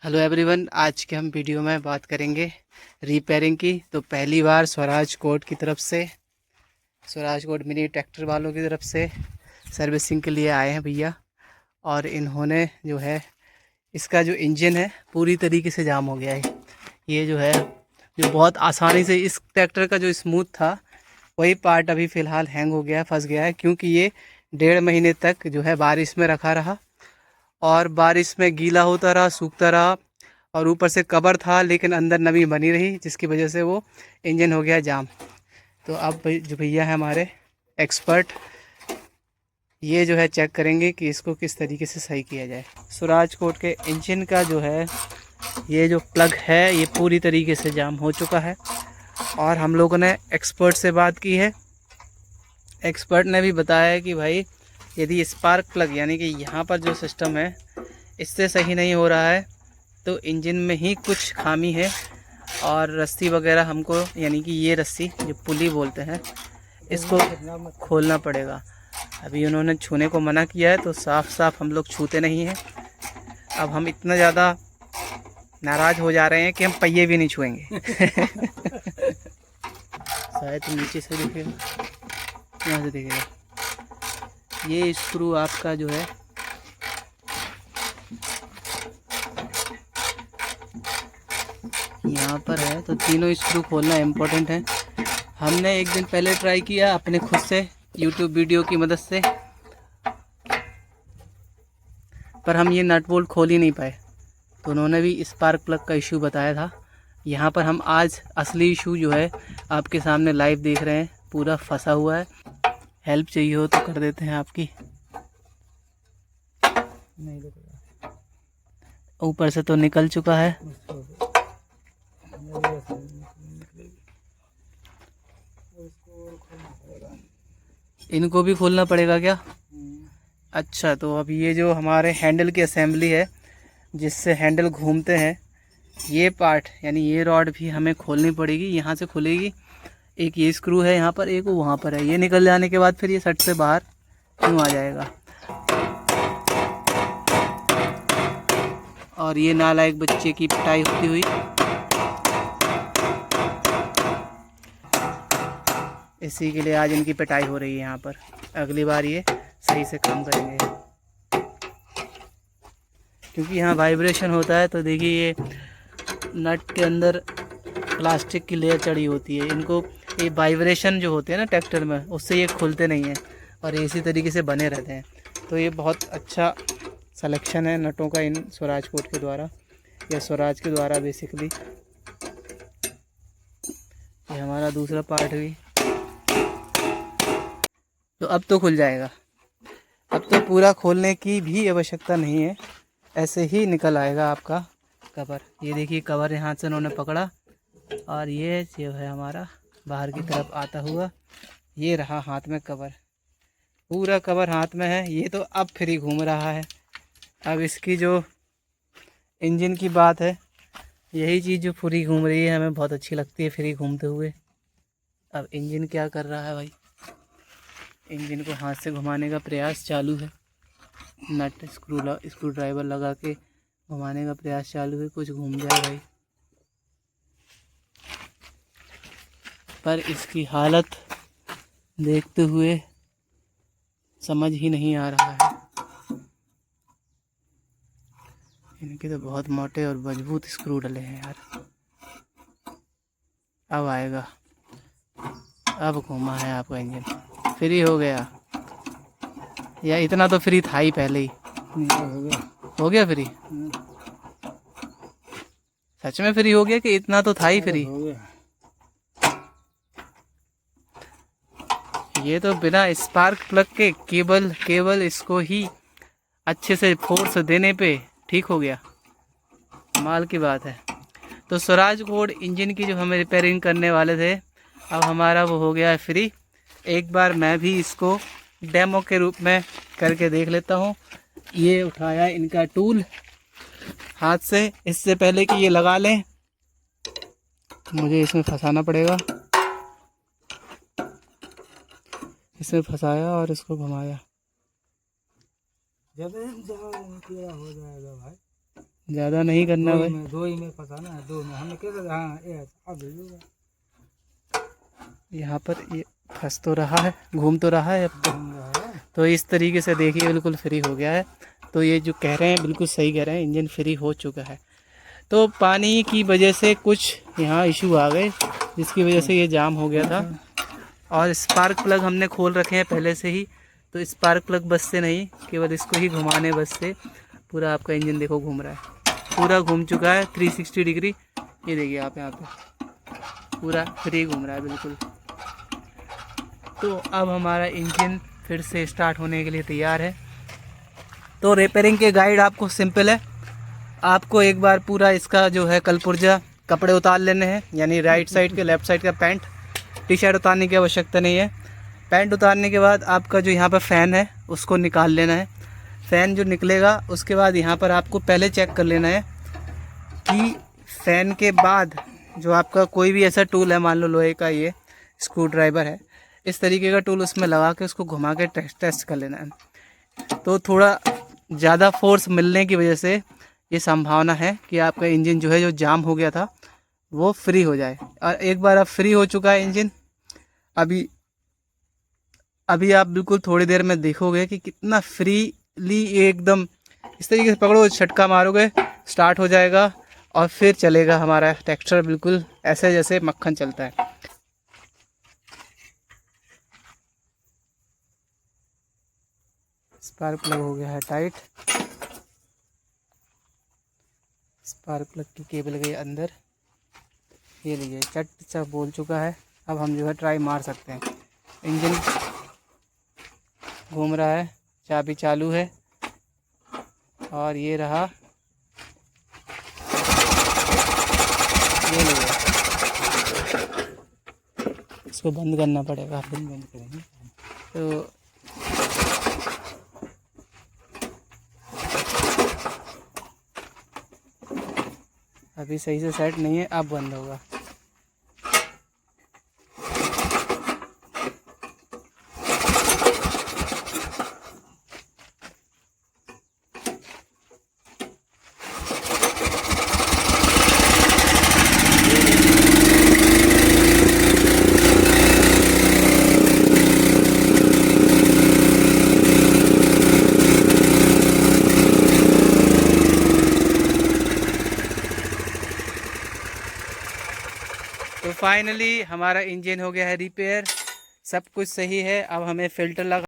Hello everyone, आज के हम वीडियो में बात करेंगे रिपेयरिंग की। तो पहली बार स्वराज कोड की तरफ से, स्वराज कोड मिनी ट्रैक्टर वालों की तरफ से सर्विसिंग के लिए आए हैं भैया। और इन्होंने जो है इसका जो इंजन है पूरी तरीके से जाम हो गया है। ये जो है जो बहुत आसानी से इस ट्रैक्टर का जो स्मूथ था वही पार्ट अभी फ़िलहाल हैंग हो गया, फंस गया है, क्योंकि ये 1.5 महीने तक जो है बारिश में रखा रहा और बारिश में गीला होता रहा, सूखता रहा। और ऊपर से कवर था लेकिन अंदर नमी बनी रही, जिसकी वजह से वो इंजन हो गया जाम। तो अब जो भैया है हमारे एक्सपर्ट, ये जो है चेक करेंगे कि इसको किस तरीके से सही किया जाए। स्वराज कोट के इंजन का जो है ये जो प्लग है ये पूरी तरीके से जाम हो चुका है। और हम लोगों ने एक्सपर्ट से बात की है। एक्सपर्ट ने भी बताया है कि भाई यदि स्पार्क प्लग यानी कि यहाँ पर जो सिस्टम है इससे सही नहीं हो रहा है तो इंजन में ही कुछ खामी है। और रस्सी वगैरह हमको, यानी कि ये रस्सी जो पुली बोलते हैं, इसको खोलना पड़ेगा। अभी उन्होंने छूने को मना किया है तो साफ साफ हम लोग छूते नहीं हैं। अब हम इतना ज़्यादा नाराज़ हो जा रहे हैं कि हम पहिए भी नहीं छुएंगे। शायद नीचे से देखेगा, यहाँ से देखेगा। ये स्क्रू आपका जो है यहाँ पर है, तो तीनों स्क्रू खोलना इम्पोर्टेंट है। हमने एक दिन पहले ट्राई किया अपने खुद से YouTube वीडियो की मदद से, पर हम ये नट बोल्ट खोल ही नहीं पाए। तो उन्होंने भी स्पार्क प्लग का इशू बताया था। यहाँ पर हम आज असली इशू जो है आपके सामने लाइव देख रहे हैं, पूरा फंसा हुआ है। हेल्प चाहिए हो तो कर देते हैं आपकी। नहीं, ऊपर से तो निकल चुका है। इनको भी खोलना पड़ेगा क्या? अच्छा, तो अब ये जो हमारे हैंडल की असेंबली है जिससे हैंडल घूमते हैं, ये पार्ट यानी ये रॉड भी हमें खोलनी पड़ेगी। यहाँ से खुलेगी, एक ये स्क्रू है यहाँ पर, एक वहाँ पर है। ये निकल जाने के बाद फिर ये सट से बाहर क्यों आ जाएगा। और ये नालायक बच्चे की पिटाई होती हुई इसी के लिए आज इनकी पिटाई हो रही है यहाँ पर। अगली बार ये सही से काम करेंगे, क्योंकि यहाँ वाइब्रेशन होता है। तो देखिए ये नट के अंदर प्लास्टिक की लेयर चढ़ी होती है। इनको ये वाइब्रेशन जो होते हैं ना ट्रैक्टर में, उससे ये खुलते नहीं हैं और इसी तरीके से बने रहते हैं। तो ये बहुत अच्छा सिलेक्शन है नटों का इन स्वराज कोट के द्वारा, या स्वराज के द्वारा बेसिकली। ये हमारा दूसरा पार्ट भी, तो अब तो खुल जाएगा। अब तो पूरा खोलने की भी आवश्यकता नहीं है, ऐसे ही निकल आएगा आपका कवर। ये देखिए कवर यहाँ से उन्होंने पकड़ा और ये जो है हमारा बाहर की तरफ आता हुआ, ये रहा हाथ में कवर। पूरा कवर हाथ में है। ये तो अब फ्री घूम रहा है। अब इसकी जो इंजन की बात है, यही चीज़ जो फ्री घूम रही है हमें बहुत अच्छी लगती है, फ्री घूमते हुए। अब इंजन क्या कर रहा है भाई, इंजन को हाथ से घुमाने का प्रयास चालू है। नट स्क्रू ड्राइवर लगा के घुमाने का प्रयास चालू है, कुछ घूम जाए भाई। पर इसकी हालत देखते हुए समझ ही नहीं आ रहा है। इनके तो बहुत मोटे और मजबूत स्क्रू डले हैं यार। अब आएगा, अब घूमा है आपका इंजन, फ्री हो गया। या इतना तो फ्री था ही पहले ही। हो गया फ्री। सच में फ्री हो गया कि इतना तो था ही फ्री? ये तो बिना स्पार्क प्लग के केवल इसको ही अच्छे से फोर्स देने पे ठीक हो गया। कमाल की बात है। तो स्वराज कोड इंजन की जो हमें रिपेयरिंग करने वाले थे, अब हमारा वो हो गया है फ्री। एक बार मैं भी इसको डेमो के रूप में करके देख लेता हूँ। ये उठाया इनका टूल हाथ से, इससे पहले कि ये लगा लें मुझे इसमें फंसाना पड़ेगा। इसमें फंसाया और इसको घुमाया। जब हो जाएगा भाई। ज़्यादा नहीं करना भाई। दो ही में फंसाना है, दो में हमने क्या कहा। हाँ ये अब भेजूंगा। यहाँ पर ये फंस तो रहा है, घूम तो रहा है अब तो। घूम रहा है। तो इस तरीके से देखिए बिल्कुल फ्री हो गया है। तो ये जो कह रहे हैं बिल्कुल सही कह रहे हैं, इंजन फ्री हो चुका है। तो पानी की वजह से कुछ यहाँ इशू आ गए, जिसकी वजह से ये जाम हो गया था। और स्पार्क प्लग हमने खोल रखे हैं पहले से ही, तो स्पार्क प्लग बस से नहीं, केवल इसको ही घुमाने बस से पूरा आपका इंजन देखो घूम रहा है, पूरा घूम चुका है 360 डिग्री। ये देखिए आप यहाँ पे पूरा फ्री घूम रहा है बिल्कुल। तो अब हमारा इंजन फिर से स्टार्ट होने के लिए तैयार है। तो रिपेयरिंग के गाइड आपको सिंपल है, आपको एक बार पूरा इसका जो है कलपुर्जा कपड़े उतार लेने हैं, यानी राइट साइड के लेफ़्ट साइड का पैंट, टी शर्ट उतारने की आवश्यकता नहीं है। पैंट उतारने के बाद आपका जो यहाँ पर फ़ैन है उसको निकाल लेना है। फ़ैन जो निकलेगा उसके बाद यहाँ पर आपको पहले चेक कर लेना है कि फ़ैन के बाद जो आपका कोई भी ऐसा टूल है, मान लो लोहे का ये स्क्रू ड्राइवर है, इस तरीके का टूल उसमें लगा के उसको घुमा के टेस्ट कर लेना है। तो थोड़ा ज़्यादा फोर्स मिलने की वजह से ये संभावना है कि आपका इंजन जो है जो जाम हो गया था वो फ्री हो जाए। और एक बार अब फ्री हो चुका है इंजन, अभी आप बिल्कुल थोड़ी देर में देखोगे कि कितना फ्रीली एकदम इस तरीके से पकड़ो, झटका मारोगे, स्टार्ट हो जाएगा और फिर चलेगा हमारा ट्रैक्टर बिल्कुल ऐसे जैसे मक्खन चलता है। स्पार्क प्लग हो गया है टाइट, स्पार्क प्लग की केबल गई अंदर, ये लीजिए चट सा बोल चुका है। अब हम जो है ट्राई मार सकते हैं। इंजन घूम रहा है, चाबी चालू है और ये रहा, ये लीजिए। इसको बंद करना पड़ेगा, फिर बंद करेंगे। तो अभी सही से सेट नहीं है, अब बंद होगा। तो फाइनली हमारा इंजन हो गया है रिपेयर, सब कुछ सही है। अब हमें फ़िल्टर लगा